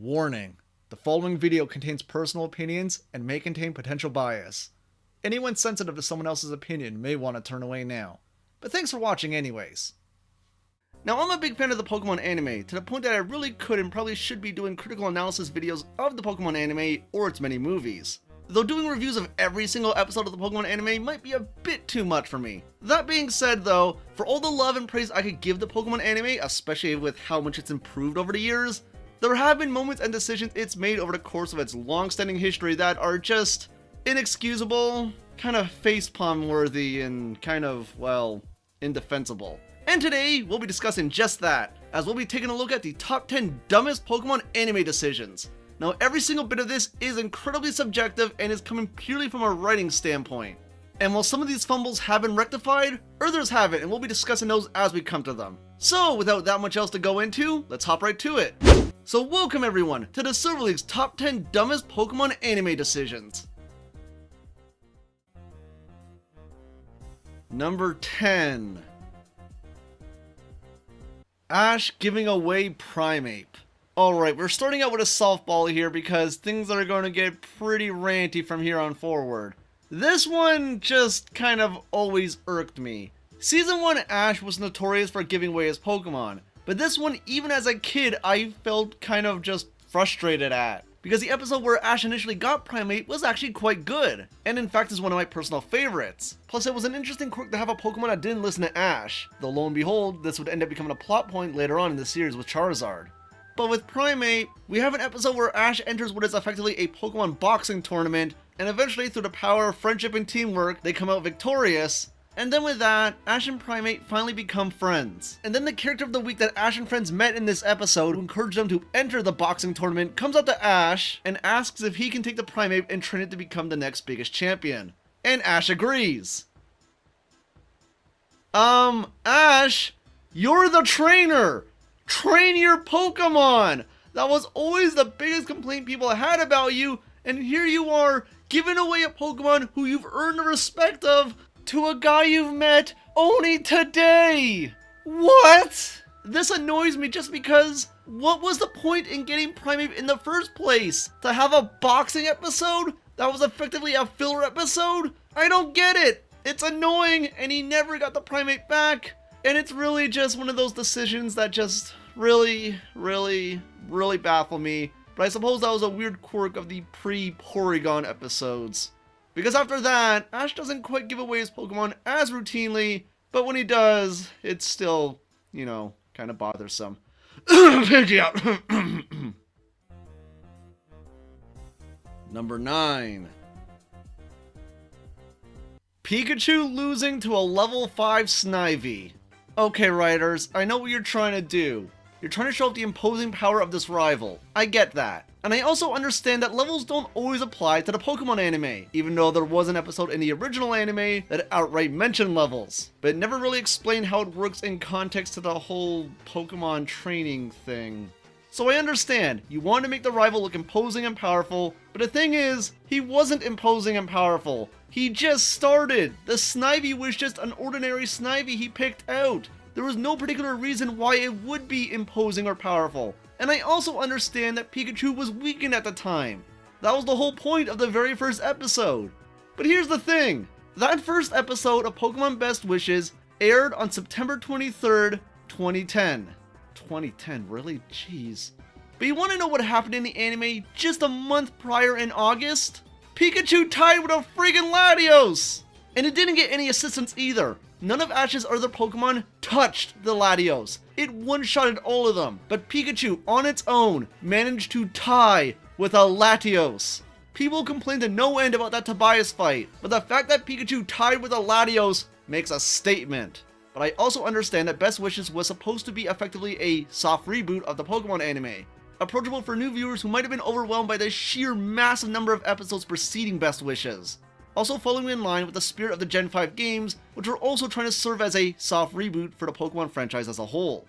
Warning: the following video contains personal opinions and may contain potential bias. Anyone sensitive to someone else's opinion may want to turn away now. But thanks for watching anyways. Now, I'm a big fan of the Pokemon anime, to the point that I really could and probably should be doing critical analysis videos of the Pokemon anime or its many movies. Though doing reviews of every single episode of the Pokemon anime might be a bit too much for me. That being said though, for all the love and praise I could give the Pokemon anime, especially with how much it's improved over the years, there have been moments and decisions it's made over the course of its long-standing history that are just inexcusable, kind of facepalm worthy, and kind of, well, indefensible. And today, we'll be discussing just that, as we'll be taking a look at the top 10 dumbest Pokemon anime decisions. Now, every single bit of this is incredibly subjective and is coming purely from a writing standpoint. And while some of these fumbles have been rectified, others haven't, and we'll be discussing those as we come to them. So, without that much else to go into, let's hop right to it. So welcome everyone to the Silver League's top 10 dumbest Pokemon anime decisions. Number 10. Ash giving away Primeape. Alright, we're starting out with a softball here because things are going to get pretty ranty from here on forward. This one just kind of always irked me. Season 1 Ash was notorious for giving away his Pokemon, but this one, even as a kid, I felt kind of just frustrated at. Because the episode where Ash initially got Primeape was actually quite good, and in fact is one of my personal favorites. Plus it was an interesting quirk to have a Pokemon that didn't listen to Ash, though lo and behold, this would end up becoming a plot point later on in the series with Charizard. But with Primeape, we have an episode where Ash enters what is effectively a Pokemon boxing tournament, and eventually through the power of friendship and teamwork, they come out victorious. And then with that, Ash and Primeape finally become friends. And then the character of the week that Ash and friends met in this episode, who encouraged them to enter the boxing tournament, comes up to Ash and asks if he can take the Primeape and train it to become the next biggest champion. And Ash agrees. Ash, you're the trainer! Train your Pokemon! That was always the biggest complaint people had about you, and here you are, giving away a Pokemon who you've earned the respect of to a guy you've met only today! What? This annoys me just because what was the point in getting Primeape in the first place? To have a boxing episode that was effectively a filler episode? I don't get it! It's annoying, and he never got the Primeape back, and it's really just one of those decisions that just really baffle me. But I suppose that was a weird quirk of the pre-Porygon episodes. Because after that, Ash doesn't quite give away his Pokemon as routinely, but when he does, it's still, you know, kind of bothersome. Number 9. Pikachu losing to a level 5 Snivy. Okay, writers, I know what you're trying to do. You're trying to show off the imposing power of this rival. I get that. And I also understand that levels don't always apply to the Pokemon anime, even though there was an episode in the original anime that outright mentioned levels, but it never really explained how it works in context to the whole Pokemon training thing. So I understand, you want to make the rival look imposing and powerful, but the thing is, he wasn't imposing and powerful. He just started. The Snivy was just an ordinary Snivy he picked out. There was no particular reason why it would be imposing or powerful. And I also understand that Pikachu was weakened at the time. That was the whole point of the very first episode. But here's the thing. That first episode of Pokemon Best Wishes aired on September 23rd, 2010. 2010, really? Jeez. But you want to know what happened in the anime just a month prior in August? Pikachu tied with a freaking Latios! And it didn't get any assistance either. None of Ash's other Pokemon touched the Latios. It one-shotted all of them, but Pikachu on its own managed to tie with a Latios. People complained to no end about that Tobias fight, but the fact that Pikachu tied with a Latios makes a statement. But I also understand that Best Wishes was supposed to be effectively a soft reboot of the Pokemon anime, approachable for new viewers who might have been overwhelmed by the sheer massive number of episodes preceding Best Wishes. Also following in line with the spirit of the Gen 5 games, which were also trying to serve as a soft reboot for the Pokemon franchise as a whole.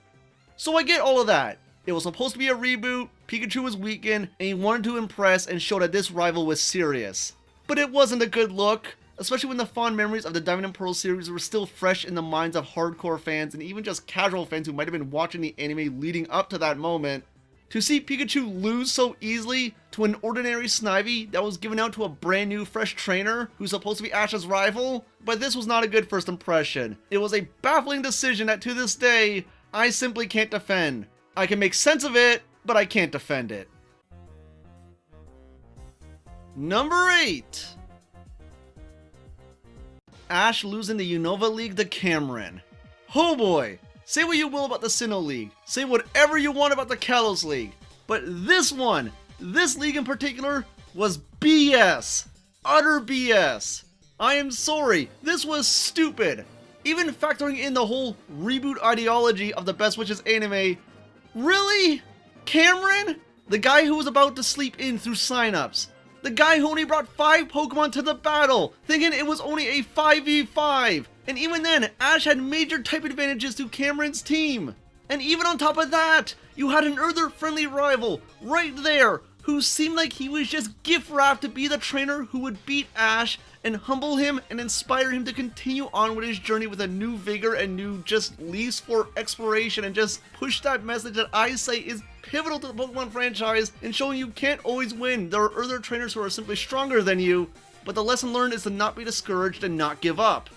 So I get all of that. It was supposed to be a reboot, Pikachu was weakened, and he wanted to impress and show that this rival was serious. But it wasn't a good look, especially when the fond memories of the Diamond and Pearl series were still fresh in the minds of hardcore fans and even just casual fans who might have been watching the anime leading up to that moment. To see Pikachu lose so easily to an ordinary Snivy that was given out to a brand new fresh trainer who's supposed to be Ash's rival, but this was not a good first impression. It was a baffling decision that to this day, I simply can't defend. I can make sense of it, but I can't defend it. Number 8. Ash losing the Unova League to Cameron. Oh boy. Say what you will about the Sinnoh League, say whatever you want about the Kalos League, but this league in particular, was BS. Utter BS. I am sorry, this was stupid. Even factoring in the whole reboot ideology of the Best Wishes anime, really? Cameron? The guy who was about to sleep in through signups. The guy who only brought 5 Pokemon to the battle, thinking it was only a 5v5. And even then, Ash had major type advantages to Cameron's team. And even on top of that, you had an Earther-friendly rival right there who seemed like he was just gift wrapped to be the trainer who would beat Ash and humble him and inspire him to continue on with his journey with a new vigor and new just leaps for exploration and just push that message that I say is pivotal to the Pokemon franchise and showing you can't always win. There are other trainers who are simply stronger than you, but the lesson learned is to not be discouraged and not give up.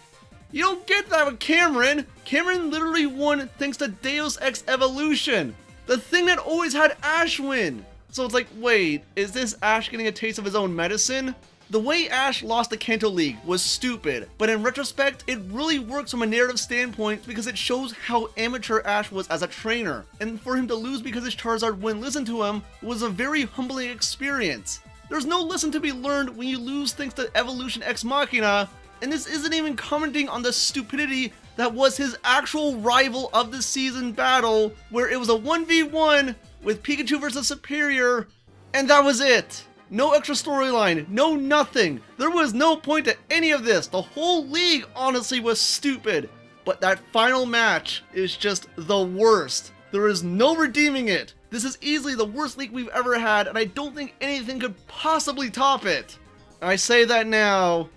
You don't get that with Cameron. Cameron literally won thanks to Deus Ex Evolution, the thing that always had Ash win. So it's like, wait, is this Ash getting a taste of his own medicine? The way Ash lost the Kanto League was stupid, but in retrospect, it really works from a narrative standpoint because it shows how amateur Ash was as a trainer. And for him to lose because his Charizard wouldn't listen to him was a very humbling experience. There's no lesson to be learned when you lose thanks to Evolution Ex Machina, and this isn't even commenting on the stupidity that was his actual rival of the season battle, where it was a 1v1 with Pikachu versus Superior, and that was it. No extra storyline, no nothing. There was no point to any of this. The whole league honestly was stupid. But that final match is just the worst. There is no redeeming it. This is easily the worst league we've ever had, and I don't think anything could possibly top it. I say that now.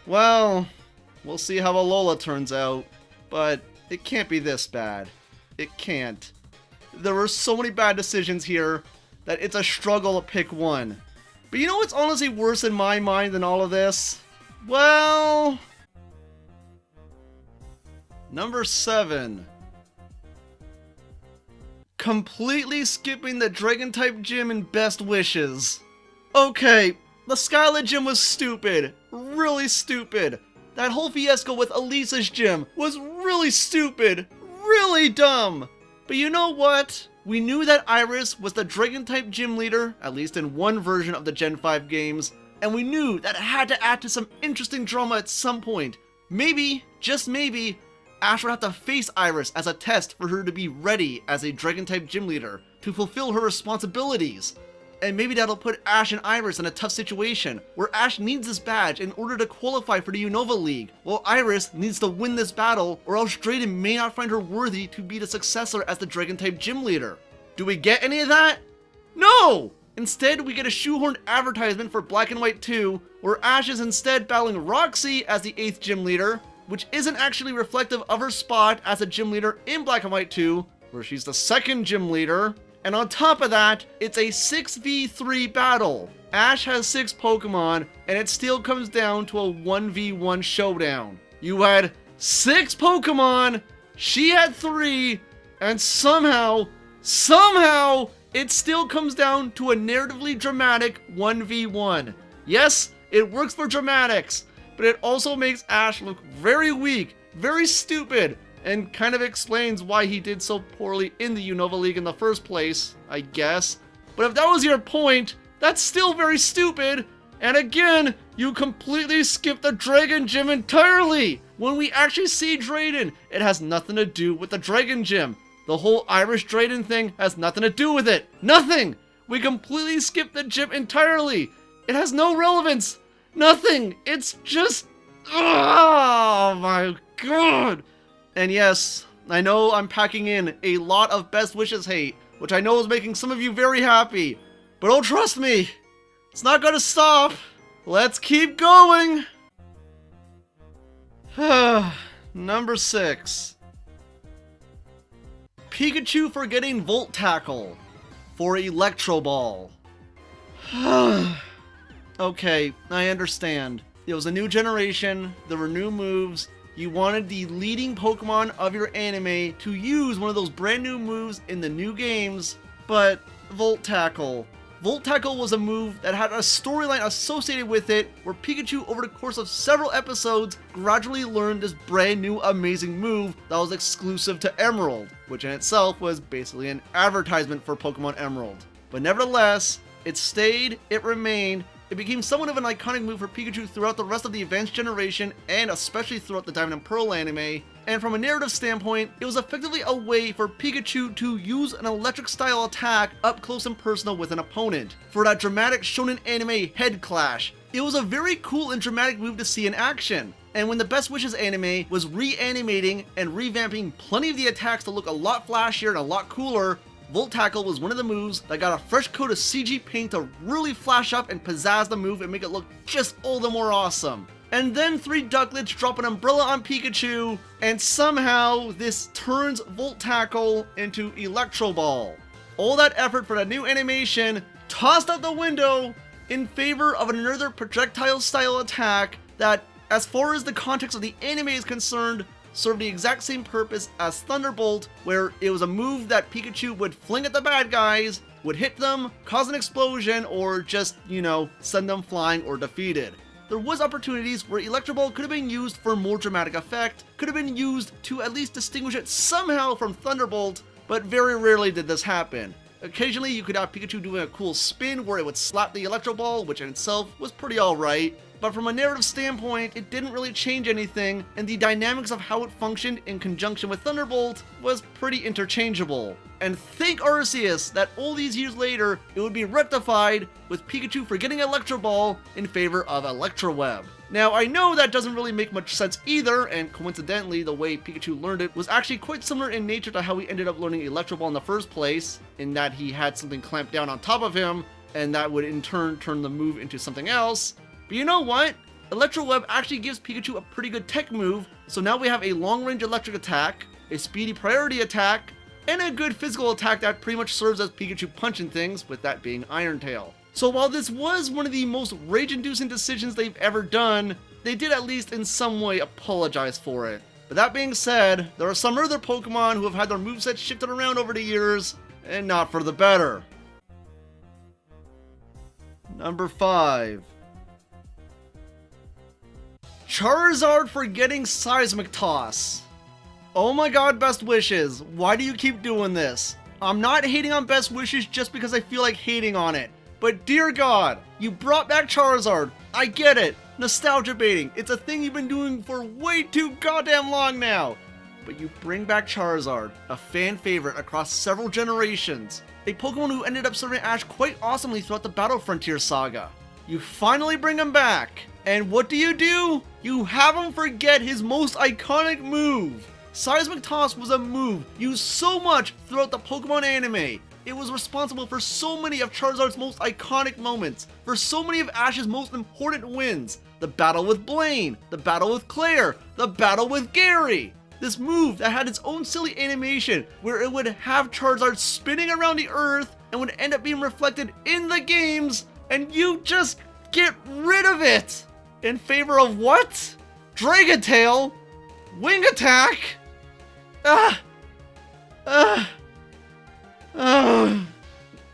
Well, we'll see how Alola turns out, but it can't be this bad. It can't. There were so many bad decisions here that it's a struggle to pick one. But you know what's honestly worse in my mind than all of this? Well, number 7. Completely skipping the Dragon-type gym in Best Wishes. Okay, the Skyla gym was stupid. Really stupid. That whole fiasco with Elisa's gym was really stupid. Really dumb. But you know what? We knew that Iris was the Dragon-type gym leader, at least in one version of the Gen 5 games, and we knew that it had to add to some interesting drama at some point. Maybe, just maybe, Ash would have to face Iris as a test for her to be ready as a Dragon-type gym leader, to fulfill her responsibilities. And maybe that'll put Ash and Iris in a tough situation, where Ash needs this badge in order to qualify for the Unova League, while Iris needs to win this battle, or else Drayden may not find her worthy to be the successor as the Dragon-type gym leader. Do we get any of that? No! Instead, we get a shoehorned advertisement for Black and White 2, where Ash is instead battling Roxy as the 8th gym leader, which isn't actually reflective of her spot as a gym leader in Black and White 2, where she's the 2nd gym leader. And on top of that, it's a 6v3 battle. Ash has 6 Pokemon, and it still comes down to a 1v1 showdown. You had 6 Pokemon, she had 3, and somehow, it still comes down to a narratively dramatic 1v1. Yes, it works for dramatics, but it also makes Ash look very weak, very stupid, and kind of explains why he did so poorly in the Unova League in the first place, I guess. But if that was your point, that's still very stupid, and again, you completely skipped the Dragon Gym entirely! When we actually see Drayden, it has nothing to do with the Dragon Gym. The whole Irish Drayden thing has nothing to do with it. Nothing! We completely skipped the gym entirely! It has no relevance! Nothing! It's just... oh my god! And yes, I know I'm packing in a lot of Best Wishes hate, which I know is making some of you very happy. But oh, trust me, it's not gonna stop. Let's keep going. Number 6. Pikachu forgetting Volt Tackle. for Electro Ball. Okay, I understand. It was a new generation, there were new moves, you wanted the leading Pokemon of your anime to use one of those brand new moves in the new games, but Volt Tackle. Volt Tackle was a move that had a storyline associated with it, where Pikachu over the course of several episodes gradually learned this brand new amazing move that was exclusive to Emerald, which in itself was basically an advertisement for Pokemon Emerald. But nevertheless, it stayed, it remained, it became somewhat of an iconic move for Pikachu throughout the rest of the Advanced generation, and especially throughout the Diamond and Pearl anime, and from a narrative standpoint, it was effectively a way for Pikachu to use an electric style attack up close and personal with an opponent, for that dramatic shonen anime head clash. It was a very cool and dramatic move to see in action. And when the Best Wishes anime was reanimating and revamping plenty of the attacks to look a lot flashier and a lot cooler, Volt Tackle was one of the moves that got a fresh coat of CG paint to really flash up and pizzazz the move and make it look just all the more awesome. And then 3 Ducklets drop an umbrella on Pikachu, and somehow this turns Volt Tackle into Electro Ball. All that effort for that new animation tossed out the window in favor of another projectile style attack that, as far as the context of the anime is concerned, served the exact same purpose as Thunderbolt, where it was a move that Pikachu would fling at the bad guys, would hit them, cause an explosion, or just, send them flying or defeated. There was opportunities where Electro Ball could have been used for more dramatic effect, could have been used to at least distinguish it somehow from Thunderbolt, but very rarely did this happen. Occasionally you could have Pikachu doing a cool spin where it would slap the Electro Ball, which in itself was pretty alright. But from a narrative standpoint, it didn't really change anything, and the dynamics of how it functioned in conjunction with Thunderbolt was pretty interchangeable. And thank Arceus that all these years later, it would be rectified with Pikachu forgetting Electro Ball in favor of Electro Web. Now, I know that doesn't really make much sense either, and coincidentally, the way Pikachu learned it was actually quite similar in nature to how he ended up learning Electro Ball in the first place, in that he had something clamped down on top of him, and that would in turn turn the move into something else. But you know what? Electro Web actually gives Pikachu a pretty good tech move, so now we have a long-range electric attack, a speedy priority attack, and a good physical attack that pretty much serves as Pikachu punching things, with that being Iron Tail. So while this was one of the most rage-inducing decisions they've ever done, they did at least in some way apologize for it. But that being said, there are some other Pokemon who have had their movesets shifted around over the years, and not for the better. Number 5. Charizard for getting Seismic Toss. Oh my god, Best Wishes, why do you keep doing this? I'm not hating on Best Wishes just because I feel like hating on it. But dear god, you brought back Charizard. I get it. Nostalgia baiting. It's a thing you've been doing for way too goddamn long now. But you bring back Charizard, a fan favorite across several generations. A Pokemon who ended up serving Ash quite awesomely throughout the Battle Frontier saga. You finally bring him back. And what do? You have him forget his most iconic move. Seismic Toss was a move used so much throughout the Pokemon anime. It was responsible for so many of Charizard's most iconic moments, for so many of Ash's most important wins. The battle with Blaine, the battle with Claire, the battle with Gary. This move that had its own silly animation where it would have Charizard spinning around the earth and would end up being reflected in the games, and you just get rid of it! In favor of what? Dragon Tail? Wing Attack?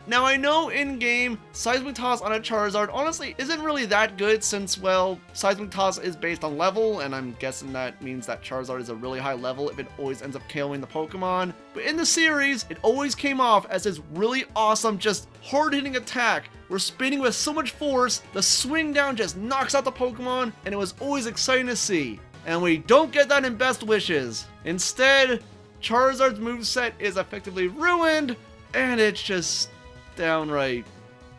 Now I know in-game, Seismic Toss on a Charizard honestly isn't really that good since, well, Seismic Toss is based on level, and I'm guessing that means that Charizard is a really high level if it always ends up KOing the Pokemon. But in the series, it always came off as this really awesome, just hard-hitting attack. We're spinning with so much force, the swing down just knocks out the Pokemon, and it was always exciting to see. And we don't get that in Best Wishes. Instead, Charizard's moveset is effectively ruined, and it's just downright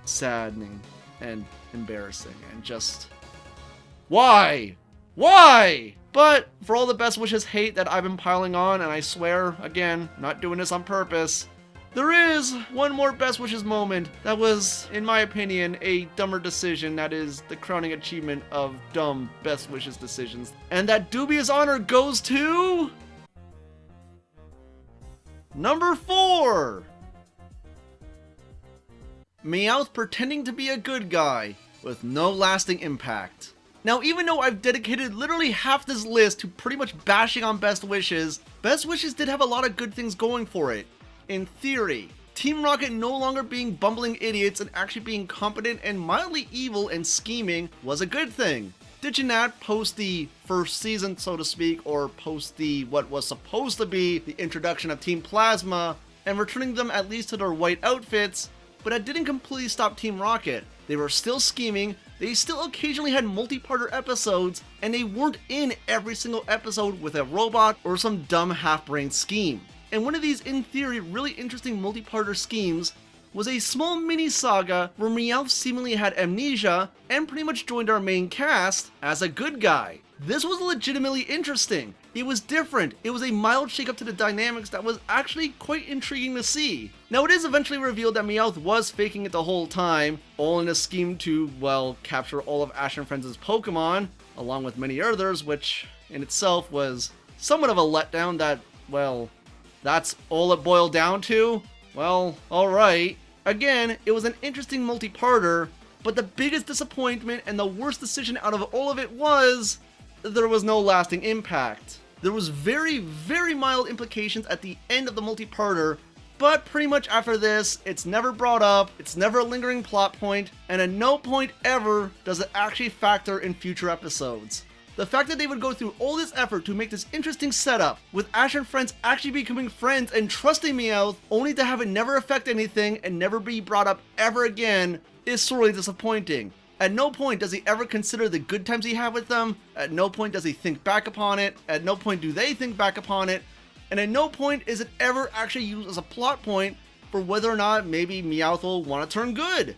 saddening and embarrassing and just... Why? Why? But for all the Best Wishes hate that I've been piling on, and I swear, again, not doing this on purpose, there is one more Best Wishes moment that was, in my opinion, a dumber decision that is the crowning achievement of dumb Best Wishes decisions. And that dubious honor goes to... Number 4! Meowth pretending to be a good guy with no lasting impact. Now, even though I've dedicated literally half this list to pretty much bashing on Best Wishes, Best Wishes did have a lot of good things going for it. In theory, Team Rocket no longer being bumbling idiots and actually being competent and mildly evil and scheming was a good thing. Ditching that post the first season, so to speak, or post the what was supposed to be the introduction of Team Plasma, and returning them at least to their white outfits, but that didn't completely stop Team Rocket. They were still scheming, they still occasionally had multi-parter episodes, and they weren't in every single episode with a robot or some dumb half-brained scheme. And one of these, in theory, really interesting multi-parter schemes was a small mini-saga where Meowth seemingly had amnesia and pretty much joined our main cast as a good guy. This was legitimately interesting. It was different. It was a mild shake-up to the dynamics that was actually quite intriguing to see. Now, it is eventually revealed that Meowth was faking it the whole time, all in a scheme to, well, capture all of Ash and Friends' Pokemon, along with many others, which in itself was somewhat of a letdown that, well, that's all it boiled down to? Well, alright. Again, it was an interesting multi-parter, but the biggest disappointment and the worst decision out of all of it was there was no lasting impact. There was very, very mild implications at the end of the multi-parter, but pretty much after this, it's never brought up, it's never a lingering plot point, and at no point ever does it actually factor in future episodes. The fact that they would go through all this effort to make this interesting setup, with Ash and Friends actually becoming friends and trusting Meowth, only to have it never affect anything and never be brought up ever again, is sorely disappointing. At no point does he ever consider the good times he had with them, at no point does he think back upon it, at no point do they think back upon it, and at no point is it ever actually used as a plot point for whether or not maybe Meowth will want to turn good.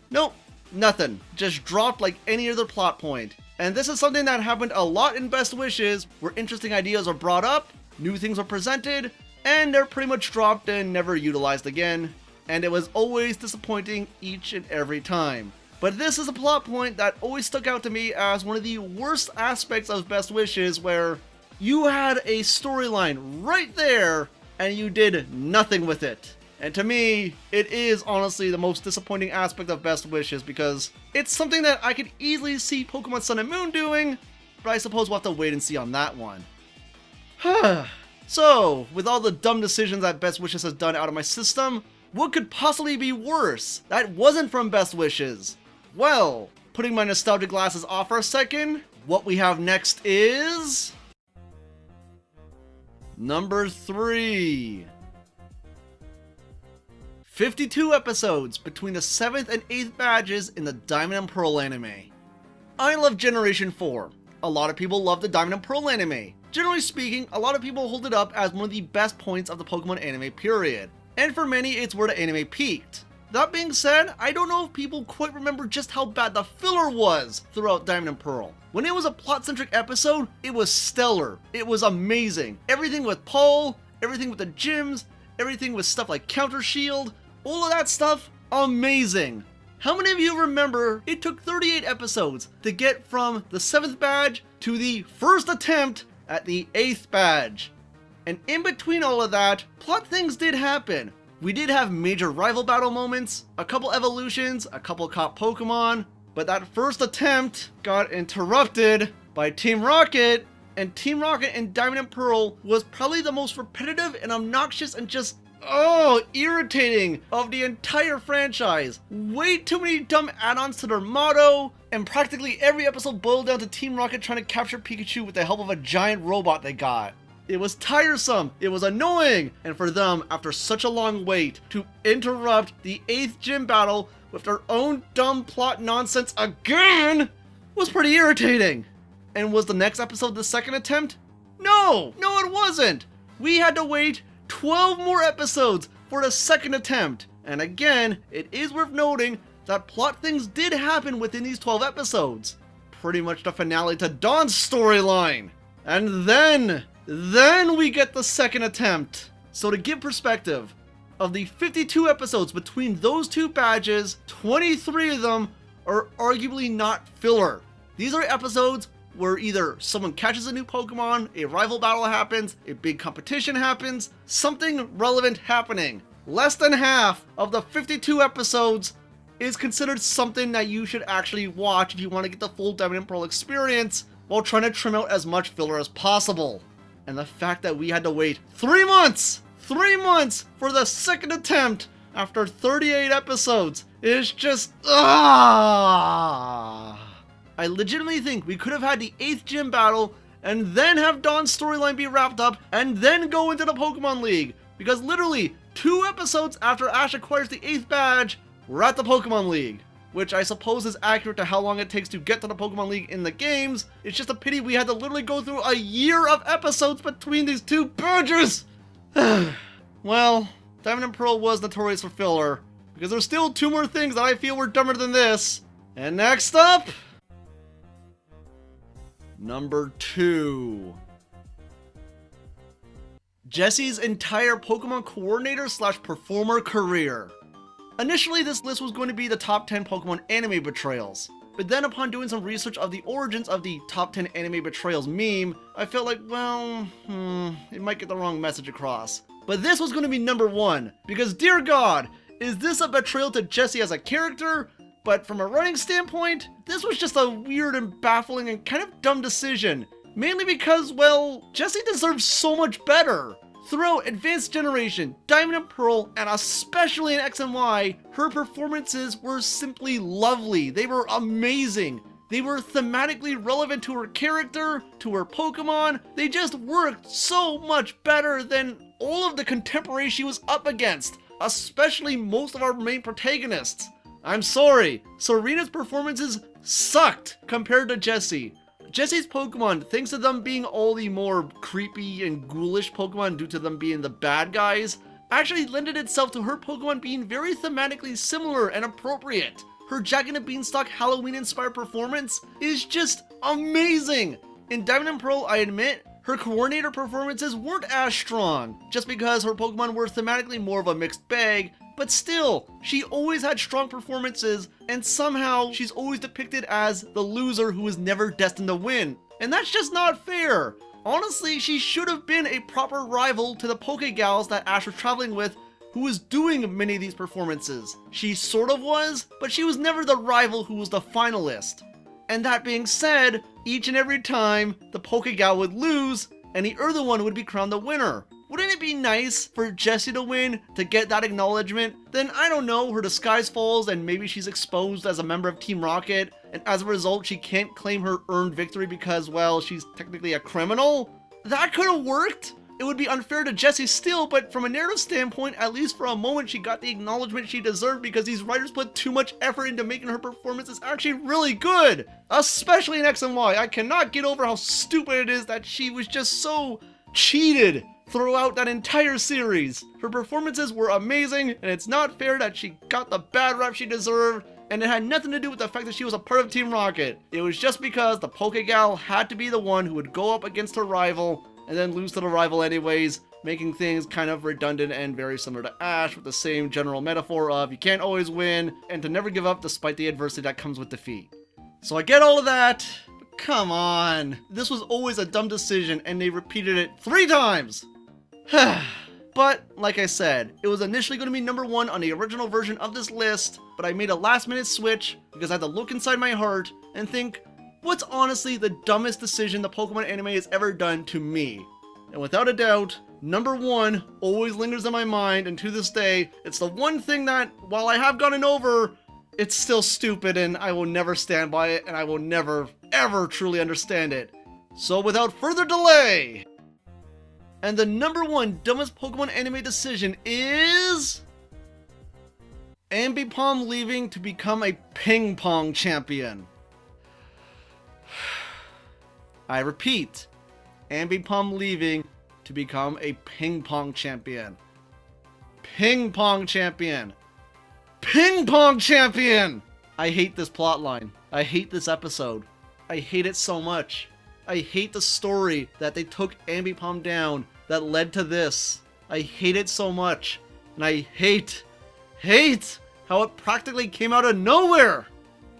Nope, nothing. Just dropped like any other plot point. And this is something that happened a lot in Best Wishes, where interesting ideas are brought up, new things are presented, and they're pretty much dropped and never utilized again. And it was always disappointing each and every time. But this is a plot point that always stuck out to me as one of the worst aspects of Best Wishes, where you had a storyline right there, and you did nothing with it. And to me, it is honestly the most disappointing aspect of Best Wishes, because it's something that I could easily see Pokemon Sun and Moon doing, but I suppose we'll have to wait and see on that one. So, with all the dumb decisions that Best Wishes has done out of my system, what could possibly be worse that wasn't from Best Wishes? Well, putting my nostalgia glasses off for a second, what we have next is... Number 3. 52 episodes between the 7th and 8th badges in the Diamond and Pearl anime. I love Generation 4. A lot of people love the Diamond and Pearl anime. Generally speaking, a lot of people hold it up as one of the best points of the Pokemon anime period. And for many, it's where the anime peaked. That being said, I don't know if people quite remember just how bad the filler was throughout Diamond and Pearl. When it was a plot-centric episode, it was stellar. It was amazing. Everything with Paul, everything with the gyms, everything with stuff like Counter Shield, all of that stuff, amazing. How many of you remember it took 38 episodes to get from the 7th badge to the first attempt at the 8th badge? And in between all of that, plot things did happen. We did have major rival battle moments, a couple evolutions, a couple caught Pokemon, but that first attempt got interrupted by Team Rocket, and Team Rocket in Diamond and Pearl was probably the most repetitive and obnoxious and just irritating of the entire franchise. Way too many dumb add-ons to their motto, and practically every episode boiled down to Team Rocket trying to capture Pikachu with the help of a giant robot they got. It was tiresome, it was annoying, and for them, after such a long wait, to interrupt the 8th gym battle with their own dumb plot nonsense again was pretty irritating. And was the next episode the second attempt? No, it wasn't. We had to wait 12 more episodes for the second attempt. And again, it is worth noting that plot things did happen within these 12 episodes. Pretty much the finale to Dawn's storyline. And then we get the second attempt. So to give perspective, of the 52 episodes between those two badges, 23 of them are arguably not filler. These are episodes where either someone catches a new Pokemon, a rival battle happens, a big competition happens, something relevant happening. Less than half of the 52 episodes is considered something that you should actually watch if you want to get the full Diamond and Pearl experience while trying to trim out as much filler as possible. And the fact that we had to wait 3 months! 3 months for the second attempt after 38 episodes is just... I legitimately think we could have had the 8th gym battle and then have Dawn's storyline be wrapped up and then go into the Pokemon League. Because literally 2 episodes after Ash acquires the 8th badge, we're at the Pokemon League. Which I suppose is accurate to how long it takes to get to the Pokemon League in the games. It's just a pity we had to literally go through a year of episodes between these 2 badges. Well, Diamond and Pearl was notorious for filler, because there's still 2 more things that I feel were dumber than this. And next up... Number 2. Jessie's entire Pokemon coordinator / performer career. Initially, this list was going to be the top 10 Pokemon anime betrayals. But then upon doing some research of the origins of the top 10 anime betrayals meme, I felt like, well, it might get the wrong message across. But this was going to be number 1, because dear God, is this a betrayal to Jessie as a character? But from a writing standpoint, this was just a weird and baffling and kind of dumb decision. Mainly because, well, Jessie deserves so much better. Throughout Advanced Generation, Diamond and Pearl, and especially in X and Y, her performances were simply lovely. They were amazing. They were thematically relevant to her character, to her Pokemon. They just worked so much better than all of the contemporaries she was up against, especially most of our main protagonists. I'm sorry, Serena's performances sucked compared to Jessie. Jessie's Pokemon, thanks to them being all the more creepy and ghoulish Pokemon due to them being the bad guys, actually lended itself to her Pokemon being very thematically similar and appropriate. Her Jack and the Beanstalk Halloween-inspired performance is just amazing! In Diamond and Pearl, I admit, her coordinator performances weren't as strong, just because her Pokemon were thematically more of a mixed bag, but still, she always had strong performances, and somehow she's always depicted as the loser who was never destined to win. And that's just not fair. Honestly, she should have been a proper rival to the Pokegals that Ash was traveling with, who was doing many of these performances. She sort of was, but she was never the rival who was the finalist. And that being said, each and every time the Pokegal would lose, and the other one would be crowned the winner. Wouldn't it be nice for Jessie to win, to get that acknowledgement? Then, I don't know, her disguise falls and maybe she's exposed as a member of Team Rocket, and as a result she can't claim her earned victory because, well, she's technically a criminal? That could have worked! It would be unfair to Jessie still, but from a narrative standpoint, at least for a moment she got the acknowledgement she deserved because these writers put too much effort into making her performances actually really good! Especially in X and Y, I cannot get over how stupid it is that she was just so cheated throughout that entire series. Her performances were amazing, and it's not fair that she got the bad rap she deserved, and it had nothing to do with the fact that she was a part of Team Rocket. It was just because the Pokegal had to be the one who would go up against her rival, and then lose to the rival anyways, making things kind of redundant and very similar to Ash, with the same general metaphor of you can't always win, and to never give up despite the adversity that comes with defeat. So I get all of that, but come on. This was always a dumb decision, and they repeated it 3 times! But, like I said, it was initially going to be number 1 on the original version of this list, but I made a last minute switch because I had to look inside my heart and think, what's honestly the dumbest decision the Pokemon anime has ever done to me? And without a doubt, number 1 always lingers in my mind, and to this day, it's the one thing that, while I have gotten over, it's still stupid and I will never stand by it and I will never, ever truly understand it. So without further delay... And the number 1 dumbest Pokemon anime decision is... Ambipom leaving to become a ping pong champion. I repeat, Ambipom leaving to become a ping pong champion. Ping pong champion. Ping pong champion! I hate this plotline. I hate this episode. I hate it so much. I hate the story that they took Ambipom down that led to this. I hate it so much. And I hate how it practically came out of nowhere.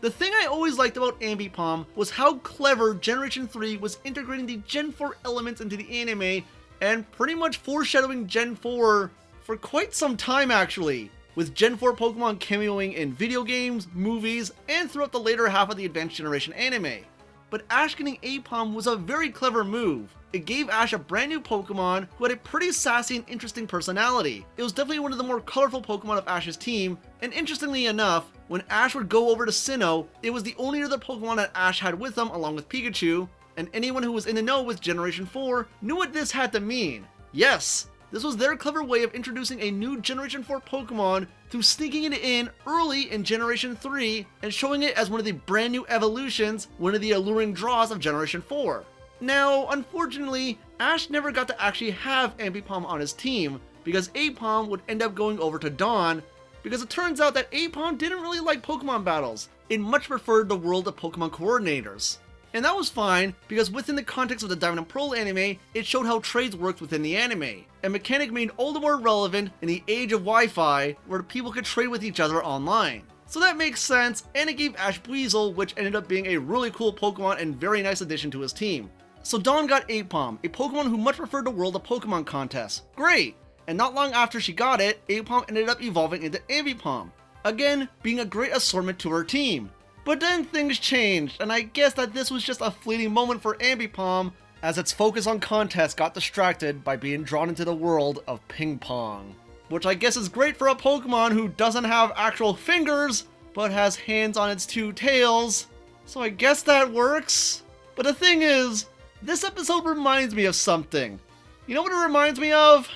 The thing I always liked about Ambipom was how clever Generation 3 was integrating the Gen 4 elements into the anime and pretty much foreshadowing Gen 4 for quite some time actually, with Gen 4 Pokemon cameoing in video games, movies, and throughout the later half of the Advanced Generation anime. But Ash getting Aipom was a very clever move. It gave Ash a brand new Pokemon who had a pretty sassy and interesting personality. It was definitely one of the more colorful Pokemon of Ash's team, and interestingly enough, when Ash would go over to Sinnoh, it was the only other Pokemon that Ash had with him along with Pikachu, and anyone who was in the know with Generation 4 knew what this had to mean. Yes, this was their clever way of introducing a new Generation 4 Pokemon through sneaking it in early in Generation 3 and showing it as one of the brand new evolutions, one of the alluring draws of Generation 4. Now, unfortunately, Ash never got to actually have Ambipom on his team because Aipom would end up going over to Dawn, because it turns out that Aipom didn't really like Pokemon battles. It much preferred the world of Pokemon coordinators. And that was fine, because within the context of the Diamond and Pearl anime, it showed how trades worked within the anime, a mechanic made all the more relevant in the age of Wi-Fi, where people could trade with each other online. So that makes sense, and it gave Ash Buizel, which ended up being a really cool Pokemon and very nice addition to his team. So Dawn got Aipom, a Pokemon who much preferred the world of Pokemon contests. Great! And not long after she got it, Aipom ended up evolving into Ambipom, again being a great assortment to her team. But then things changed, and I guess that this was just a fleeting moment for Ambipom, as its focus on contests got distracted by being drawn into the world of ping pong. Which I guess is great for a Pokemon who doesn't have actual fingers, but has hands on its two tails. So I guess that works. But the thing is, this episode reminds me of something. You know what it reminds me of?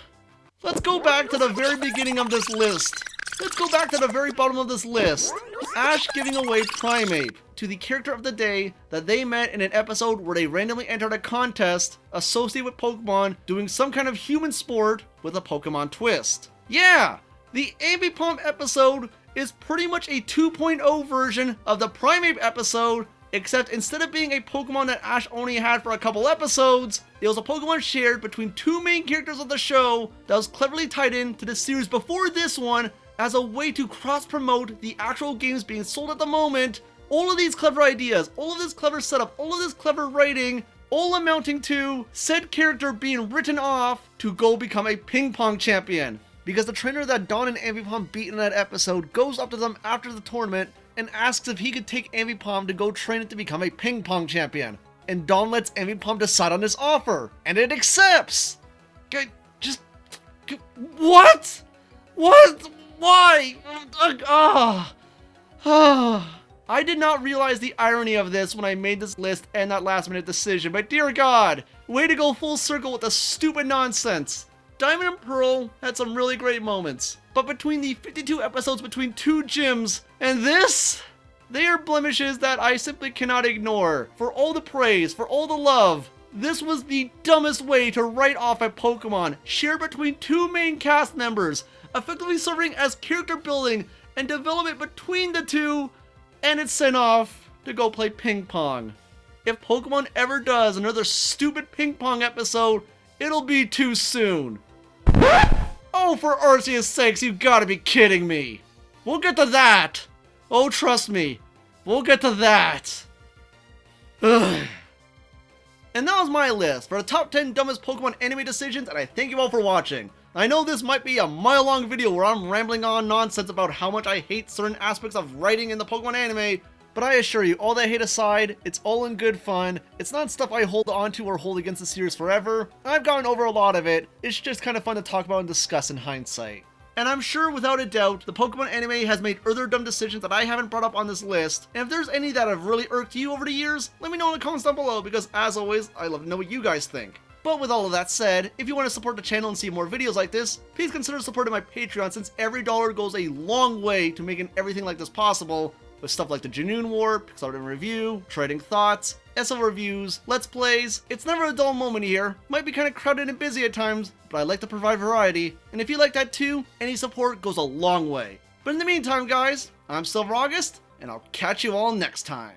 Let's go back to the very beginning of this list. Let's go back to the very bottom of this list. Ash giving away Primeape to the character of the day that they met in an episode where they randomly entered a contest associated with Pokemon doing some kind of human sport with a Pokemon twist. Yeah, the Ambipom episode is pretty much a 2.0 version of the Primeape episode, except instead of being a Pokemon that Ash only had for a couple episodes, it was a Pokemon shared between two main characters of the show that was cleverly tied in to the series before this one as a way to cross-promote the actual games being sold at the moment. All of these clever ideas, all of this clever setup, all of this clever writing, all amounting to said character being written off to go become a ping pong champion. Because the trainer that Dawn and Ambipom beat in that episode goes up to them after the tournament and asks if he could take Ambipom to go train it to become a ping pong champion. And Dawn lets Ambipom decide on this offer, and it accepts! What? What? Why? I did not realize the irony of this when I made this list and that last minute decision, but dear God, way to go full circle with the stupid nonsense. Diamond and Pearl had some really great moments, but between the 52 episodes between two gyms and this, they are blemishes that I simply cannot ignore. For all the praise, for all the love, this was the dumbest way to write off a Pokemon shared between two main cast members, effectively serving as character building and development between the two, and it's sent off to go play ping pong. If Pokemon ever does another stupid ping pong episode, it'll be too soon. Oh, for Arceus' sakes, you gotta be kidding me. We'll get to that. Oh, trust me, we'll get to that. Ugh. And that was my list for the top 10 dumbest Pokemon anime decisions, and I thank you all for watching. I know this might be a mile-long video where I'm rambling on nonsense about how much I hate certain aspects of writing in the Pokemon anime, but I assure you, all that hate aside, it's all in good fun. It's not stuff I hold onto or hold against the series forever. I've gotten over a lot of it. It's just kind of fun to talk about and discuss in hindsight. And I'm sure without a doubt, the Pokemon anime has made other dumb decisions that I haven't brought up on this list, and if there's any that have really irked you over the years, let me know in the comments down below, because as always, I love to know what you guys think. But with all of that said, if you want to support the channel and see more videos like this, please consider supporting my Patreon, since every dollar goes a long way to making everything like this possible, with stuff like the Junoon War, Pixar in Review, Trading Thoughts, SL Reviews, Let's Plays. It's never a dull moment here. Might be kind of crowded and busy at times, but I like to provide variety, and if you like that too, any support goes a long way. But in the meantime guys, I'm Silver August, and I'll catch you all next time.